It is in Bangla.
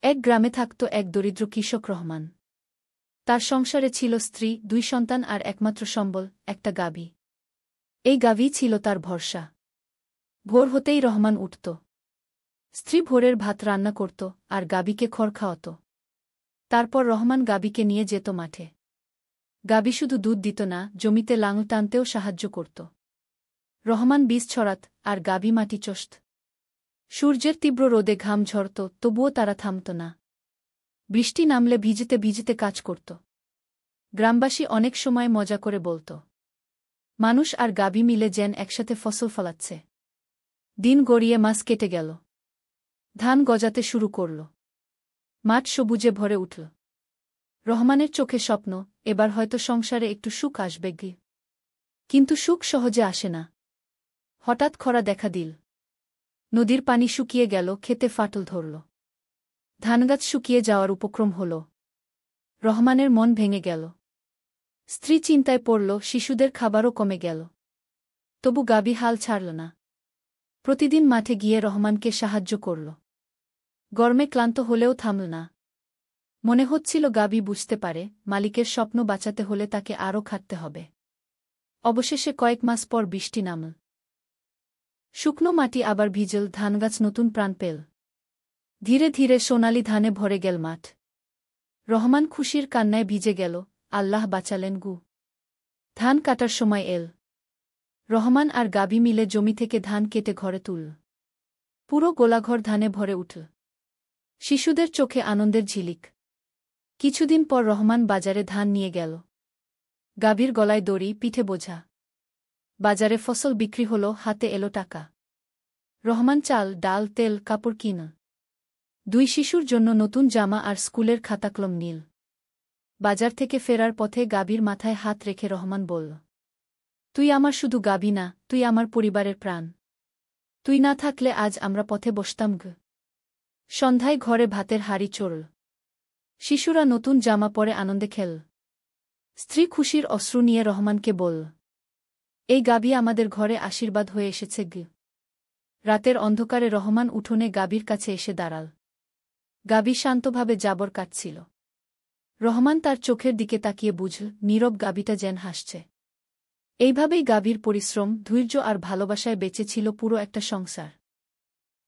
এক গ্রামে থাকত এক দরিদ্র কৃষক রহমান। তার সংসারে ছিল স্ত্রী, 2 সন্তান আর একমাত্র সম্বল একটা গাভী। এই গাভীই ছিল তার ভরসা। ভোর হতেই রহমান উঠত। স্ত্রী ভোরের ভাত রান্না করত আর গাভীকে খড় খাওয়াত। তারপর রহমান গাভীকে নিয়ে যেত মাঠে। গাভী শুধু দুধ দিত না, জমিতে লাঙল টানতেও সাহায্য করত। রহমান বীজ ছড়াত আর গাভী মাটি চষত। সূর্যের তীব্র রোদে ঘাম ঝরত, তবুও তারা থামত না। বৃষ্টি নামলে ভিজতে ভিজতে কাজ করত। গ্রামবাসী অনেক সময় মজা করে বলত, মানুষ আর গাভী মিলে যেন একসাথে ফসল ফলাচ্ছে। দিন গড়িয়ে মাস কেটে গেল। ধান গজাতে শুরু করল। মাঠ সবুজে ভরে উঠল। রহমানের চোখে স্বপ্ন, এবার হয়তো সংসারে একটু সুখ আসবে গি। কিন্তু সুখ সহজে আসে না। হঠাৎ খরা দেখা দিল। নদীর পানি শুকিয়ে গেল, খেতে ফাটল ধরল। ধানগাছ শুকিয়ে যাওয়ার উপক্রম হল। রহমানের মন ভেঙে গেল। স্ত্রী চিন্তায় পড়ল, শিশুদের খাবারও কমে গেল। তবু গাভী হাল ছাড়ল না। প্রতিদিন মাঠে গিয়ে রহমানকে সাহায্য করল। গরমে ক্লান্ত হলেও থামল না। মনে হচ্ছিল গাভী বুঝতে পারে, মালিকের স্বপ্ন বাঁচাতে হলে তাকে আরও খাটতে হবে। অবশেষে কয়েক মাস পর বৃষ্টি নামল। শুকনো মাটি আবার ভিজল, ধানগাছ নতুন প্রাণ পেল। ধীরে ধীরে সোনালি ধানে ভরে গেল মাঠ। রহমান খুশির কান্নায় ভিজে গেল, আল্লাহ বাঁচালেন গু। ধান কাটার সময় এল। রহমান আর গাভী মিলে জমি থেকে ধান কেটে ঘরে তুলল। পুরো গোলাঘর ধানে ভরে উঠল। শিশুদের চোখে আনন্দের ঝিলিক। কিছুদিন পর রহমান বাজারে ধান নিয়ে গেল। গাভীর গলায় দড়ি, পিঠে বোঝা। বাজারে ফসল বিক্রি হল, হাতে এলো টাকা। রহমান চাল, ডাল, তেল, কাপড় কিনল। 2 শিশুর জন্য নতুন জামা আর স্কুলের খাতাকলম নিল। বাজার থেকে ফেরার পথে গাভীর মাথায় হাত রেখে রহমান বলল, তুই আমার শুধু গাভী না, তুই আমার পরিবারের প্রাণ। তুই না থাকলে আজ আমরা পথে বসতাম গ। সন্ধ্যায় ঘরে ভাতের হাঁড়ি চড়ল। শিশুরা নতুন জামা পরে আনন্দে খেল। স্ত্রী খুশির অশ্রু নিয়ে রহমানকে বলল, এই গাভী আমাদের ঘরে আশীর্বাদ হয়ে এসেছে গ। রাতের অন্ধকারে রহমান উঠোনে গাভীর কাছে এসে দাঁড়াল। গাভী শান্তভাবে জাবর কাটছিল। রহমান তার চোখের দিকে তাকিয়ে বুঝল, নীরব গাভীটা যেন হাসছে। এইভাবেই গাভীর পরিশ্রম, ধৈর্য আর ভালোবাসায় বেঁচে ছিল পুরো একটা সংসার।